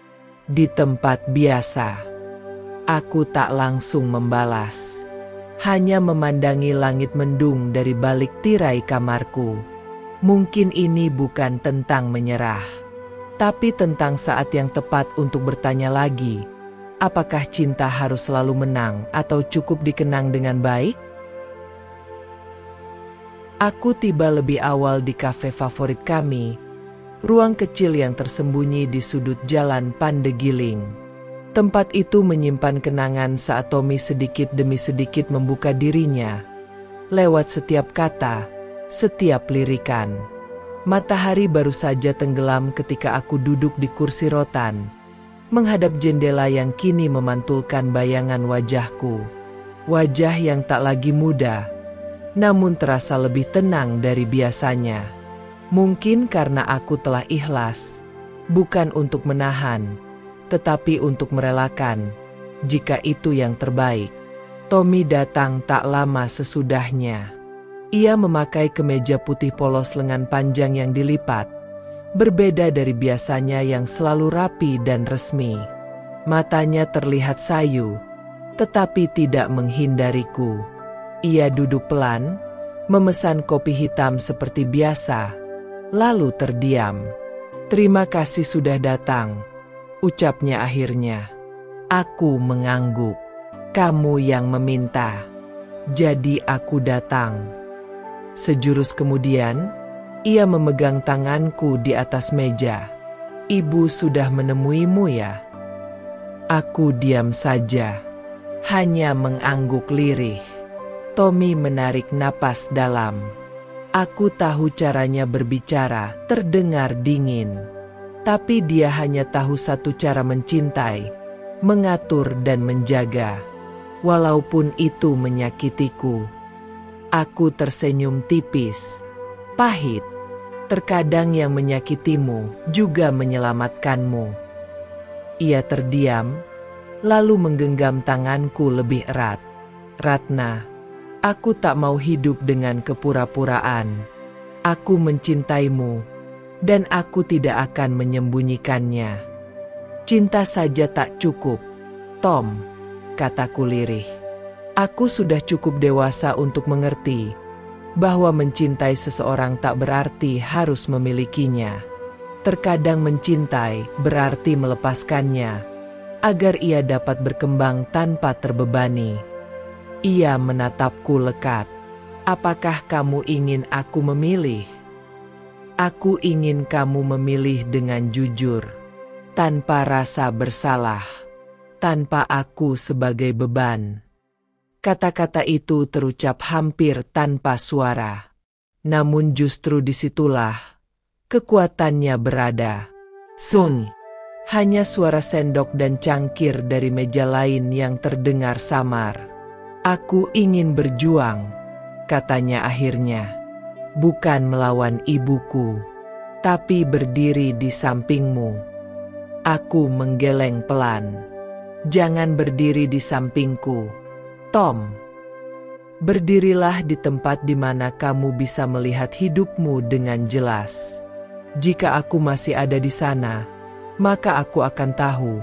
di tempat biasa." Aku tak langsung membalas, hanya memandangi langit mendung dari balik tirai kamarku. Mungkin ini bukan tentang menyerah, tapi tentang saat yang tepat untuk bertanya lagi, apakah cinta harus selalu menang atau cukup dikenang dengan baik? Aku tiba lebih awal di kafe favorit kami, ruang kecil yang tersembunyi di sudut jalan Pandegiling. Tempat itu menyimpan kenangan saat Tommy sedikit demi sedikit membuka dirinya, lewat setiap kata, setiap lirikan. Matahari baru saja tenggelam ketika aku duduk di kursi rotan, menghadap jendela yang kini memantulkan bayangan wajahku. Wajah yang tak lagi muda, namun terasa lebih tenang dari biasanya. Mungkin karena aku telah ikhlas, bukan untuk menahan, tetapi untuk merelakan, jika itu yang terbaik. Tommy datang tak lama sesudahnya. Ia memakai kemeja putih polos lengan panjang yang dilipat, berbeda dari biasanya yang selalu rapi dan resmi. Matanya terlihat sayu, tetapi tidak menghindariku. Ia duduk pelan, memesan kopi hitam seperti biasa, lalu terdiam. "Terima kasih sudah datang," ucapnya akhirnya. Aku mengangguk. Kamu yang meminta. Jadi aku datang. Sejurus kemudian, ia memegang tanganku di atas meja. Ibu sudah menemuimu ya? Aku diam saja. Hanya mengangguk lirih. Tommy menarik napas dalam. Aku tahu caranya berbicara, terdengar dingin. Tapi dia hanya tahu satu cara mencintai, mengatur dan menjaga. Walaupun itu menyakitiku. Aku tersenyum tipis. Pahit. Terkadang yang menyakitimu juga menyelamatkanmu. Ia terdiam, lalu menggenggam tanganku lebih erat. Ratna, aku tak mau hidup dengan kepura-puraan. Aku mencintaimu, dan aku tidak akan menyembunyikannya. Cinta saja tak cukup, Tom, kataku lirih. Aku sudah cukup dewasa untuk mengerti bahwa mencintai seseorang tak berarti harus memilikinya. Terkadang mencintai berarti melepaskannya, agar ia dapat berkembang tanpa terbebani. Ia menatapku lekat. Apakah kamu ingin aku memilih? Aku ingin kamu memilih dengan jujur, tanpa rasa bersalah, tanpa aku sebagai beban. Kata-kata itu terucap hampir tanpa suara. Namun justru disitulah kekuatannya berada. Sung, hanya suara sendok dan cangkir dari meja lain yang terdengar samar. Aku ingin berjuang, katanya akhirnya. Bukan melawan ibuku, tapi berdiri di sampingmu. Aku menggeleng pelan. Jangan berdiri di sampingku, Tom. Berdirilah di tempat di mana kamu bisa melihat hidupmu dengan jelas. Jika aku masih ada di sana, maka aku akan tahu,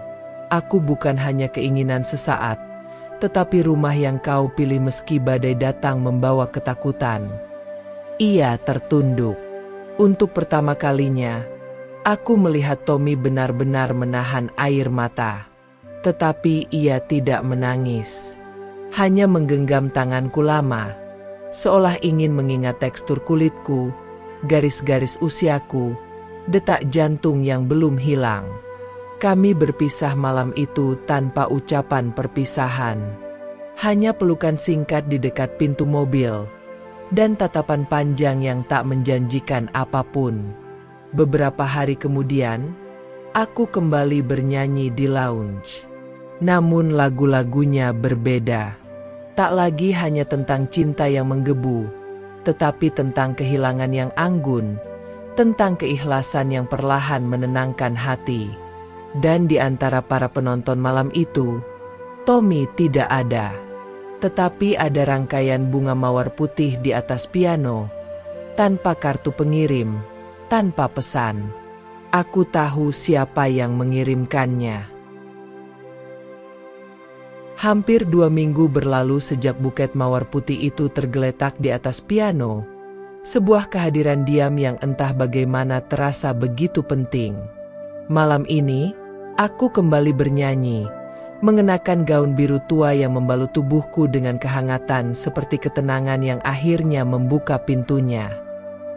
aku bukan hanya keinginan sesaat, tetapi rumah yang kau pilih meski badai datang membawa ketakutan. Ia tertunduk. Untuk pertama kalinya, aku melihat Tommy benar-benar menahan air mata. Tetapi ia tidak menangis. Hanya menggenggam tanganku lama, seolah ingin mengingat tekstur kulitku, garis-garis usiaku, detak jantung yang belum hilang. Kami berpisah malam itu tanpa ucapan perpisahan. Hanya pelukan singkat di dekat pintu mobil, dan tatapan panjang yang tak menjanjikan apapun. Beberapa hari kemudian, aku kembali bernyanyi di lounge. Namun lagu-lagunya berbeda. Tak lagi hanya tentang cinta yang menggebu, tetapi tentang kehilangan yang anggun, tentang keikhlasan yang perlahan menenangkan hati. Dan di antara para penonton malam itu, Tommy tidak ada. Tetapi ada rangkaian bunga mawar putih di atas piano, tanpa kartu pengirim, tanpa pesan. Aku tahu siapa yang mengirimkannya. Hampir 2 minggu berlalu sejak buket mawar putih itu tergeletak di atas piano. Sebuah kehadiran diam yang entah bagaimana terasa begitu penting. Malam ini, aku kembali bernyanyi, mengenakan gaun biru tua yang membalut tubuhku dengan kehangatan seperti ketenangan yang akhirnya membuka pintunya.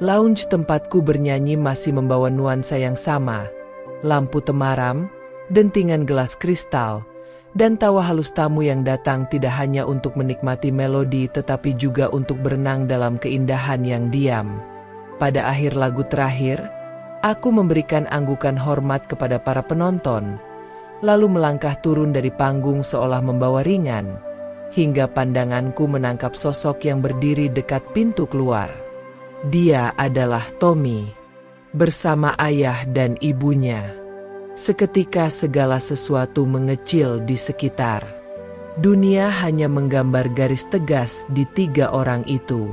Lounge tempatku bernyanyi masih membawa nuansa yang sama. Lampu temaram, dentingan gelas kristal, dan tawa halus tamu yang datang tidak hanya untuk menikmati melodi tetapi juga untuk berenang dalam keindahan yang diam. Pada akhir lagu terakhir, aku memberikan anggukan hormat kepada para penonton, lalu melangkah turun dari panggung seolah membawa ringan, hingga pandanganku menangkap sosok yang berdiri dekat pintu keluar. Dia adalah Tommy, bersama ayah dan ibunya. Seketika segala sesuatu mengecil di sekitar. Dunia hanya menggambar garis tegas di 3 orang itu.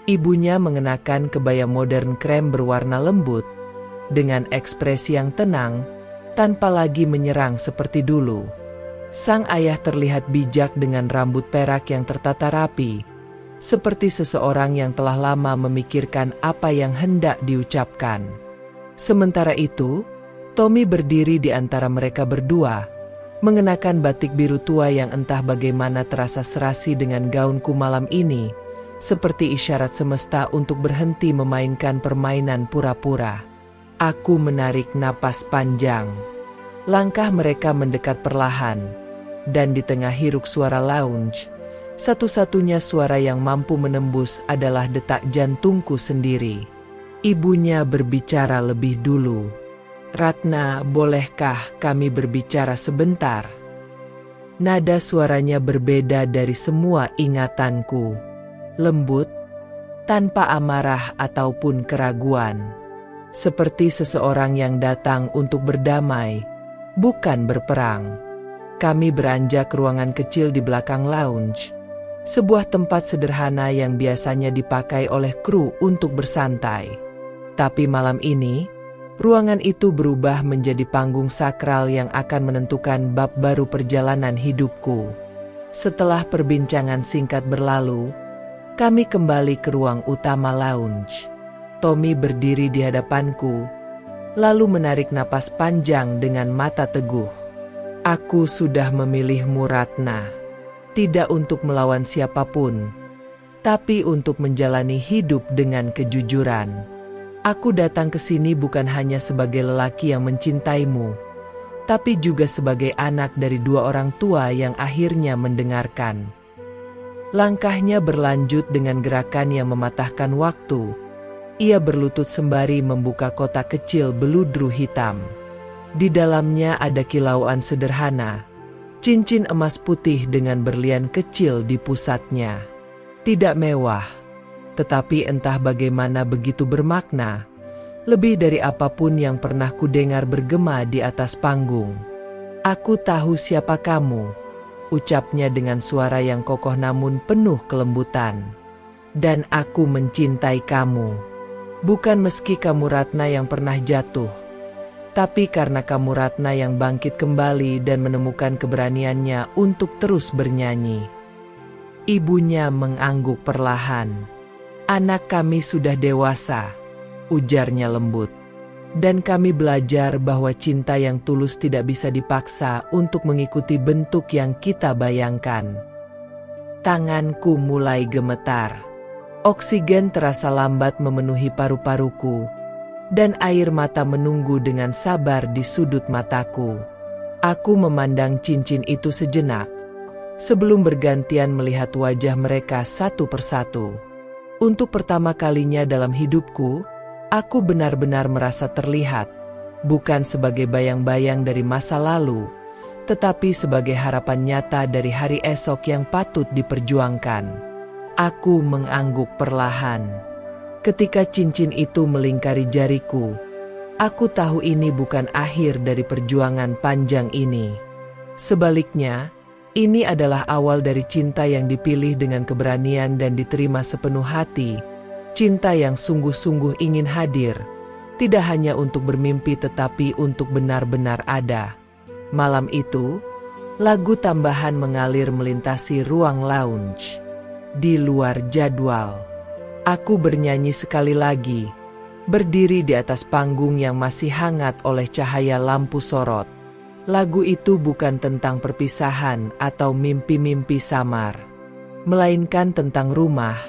Ibunya mengenakan kebaya modern krem berwarna lembut, dengan ekspresi yang tenang, tanpa lagi menyerang seperti dulu. Sang ayah terlihat bijak dengan rambut perak yang tertata rapi, seperti seseorang yang telah lama memikirkan apa yang hendak diucapkan. Sementara itu, Tommy berdiri di antara mereka berdua, mengenakan batik biru tua yang entah bagaimana terasa serasi dengan gaunku malam ini, seperti isyarat semesta untuk berhenti memainkan permainan pura-pura. Aku menarik napas panjang. Langkah mereka mendekat perlahan, dan di tengah hiruk suara lounge, satu-satunya suara yang mampu menembus adalah detak jantungku sendiri. Ibunya berbicara lebih dulu. "Ratna, bolehkah kami berbicara sebentar?" Nada suaranya berbeda dari semua ingatanku. Lembut, tanpa amarah ataupun keraguan. Seperti seseorang yang datang untuk berdamai, bukan berperang. Kami beranjak ke ruangan kecil di belakang lounge. Sebuah tempat sederhana yang biasanya dipakai oleh kru untuk bersantai. Tapi malam ini, ruangan itu berubah menjadi panggung sakral yang akan menentukan bab baru perjalanan hidupku. Setelah perbincangan singkat berlalu, kami kembali ke ruang utama lounge. Tommy berdiri di hadapanku, lalu menarik napas panjang dengan mata teguh. "Aku sudah memilihmu, Ratna. Tidak untuk melawan siapapun, tapi untuk menjalani hidup dengan kejujuran. Aku datang ke sini bukan hanya sebagai lelaki yang mencintaimu, tapi juga sebagai anak dari dua orang tua yang akhirnya mendengarkan." Langkahnya berlanjut dengan gerakan yang mematahkan waktu. Ia berlutut sembari membuka kotak kecil beludru hitam. Di dalamnya ada kilauan sederhana, cincin emas putih dengan berlian kecil di pusatnya. Tidak mewah, tetapi entah bagaimana begitu bermakna, lebih dari apapun yang pernah kudengar bergema di atas panggung. "Aku tahu siapa kamu," ucapnya dengan suara yang kokoh namun penuh kelembutan. "Dan aku mencintai kamu. Bukan meski kamu Ratna yang pernah jatuh, tapi karena kamu Ratna yang bangkit kembali dan menemukan keberaniannya untuk terus bernyanyi." Ibunya mengangguk perlahan. "Anak kami sudah dewasa," ujarnya lembut. "Dan kami belajar bahwa cinta yang tulus tidak bisa dipaksa untuk mengikuti bentuk yang kita bayangkan." Tanganku mulai gemetar. Oksigen terasa lambat memenuhi paru-paruku, dan air mata menunggu dengan sabar di sudut mataku. Aku memandang cincin itu sejenak, sebelum bergantian melihat wajah mereka satu persatu. Untuk pertama kalinya dalam hidupku, aku benar-benar merasa terlihat, bukan sebagai bayang-bayang dari masa lalu, tetapi sebagai harapan nyata dari hari esok yang patut diperjuangkan. Aku mengangguk perlahan. Ketika cincin itu melingkari jariku, aku tahu ini bukan akhir dari perjuangan panjang ini. Sebaliknya, ini adalah awal dari cinta yang dipilih dengan keberanian dan diterima sepenuh hati. Cinta yang sungguh-sungguh ingin hadir, tidak hanya untuk bermimpi tetapi untuk benar-benar ada. Malam itu, lagu tambahan mengalir melintasi ruang lounge. Di luar jadwal, aku bernyanyi sekali lagi, berdiri di atas panggung yang masih hangat oleh cahaya lampu sorot. Lagu itu bukan tentang perpisahan atau mimpi-mimpi samar, melainkan tentang rumah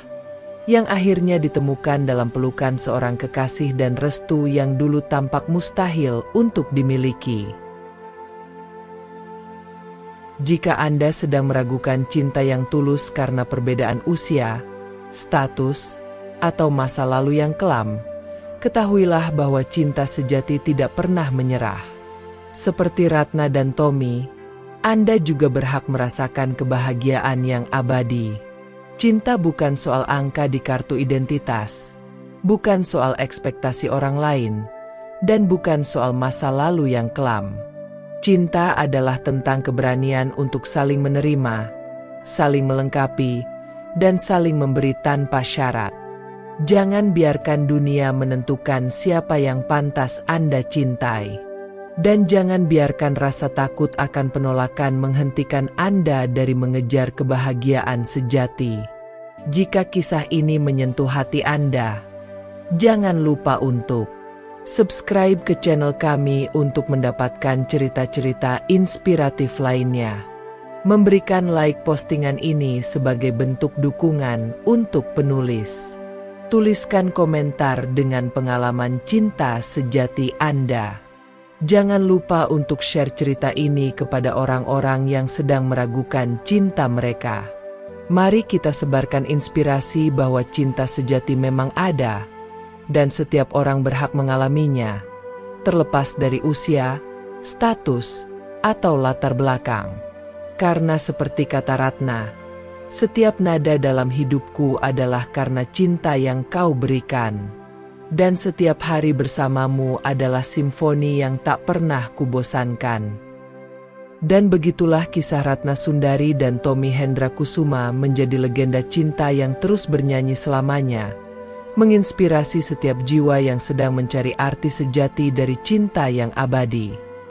yang akhirnya ditemukan dalam pelukan seorang kekasih dan restu yang dulu tampak mustahil untuk dimiliki. Jika Anda sedang meragukan cinta yang tulus karena perbedaan usia, status, atau masa lalu yang kelam, ketahuilah bahwa cinta sejati tidak pernah menyerah. Seperti Ratna dan Tommy, Anda juga berhak merasakan kebahagiaan yang abadi. Cinta bukan soal angka di kartu identitas, bukan soal ekspektasi orang lain, dan bukan soal masa lalu yang kelam. Cinta adalah tentang keberanian untuk saling menerima, saling melengkapi, dan saling memberi tanpa syarat. Jangan biarkan dunia menentukan siapa yang pantas Anda cintai. Dan jangan biarkan rasa takut akan penolakan menghentikan Anda dari mengejar kebahagiaan sejati. Jika kisah ini menyentuh hati Anda, jangan lupa untuk Subscribe ke channel kami untuk mendapatkan cerita-cerita inspiratif lainnya. Memberikan like postingan ini sebagai bentuk dukungan untuk penulis. Tuliskan komentar dengan pengalaman cinta sejati Anda. Jangan lupa untuk share cerita ini kepada orang-orang yang sedang meragukan cinta mereka. Mari kita sebarkan inspirasi bahwa cinta sejati memang ada, dan setiap orang berhak mengalaminya, terlepas dari usia, status, atau latar belakang. Karena seperti kata Ratna, setiap nada dalam hidupku adalah karena cinta yang kau berikan. Dan setiap hari bersamamu adalah simfoni yang tak pernah kubosankan. Dan begitulah kisah Ratna Sundari dan Tommy Hendra Kusuma menjadi legenda cinta yang terus bernyanyi selamanya, menginspirasi setiap jiwa yang sedang mencari arti sejati dari cinta yang abadi.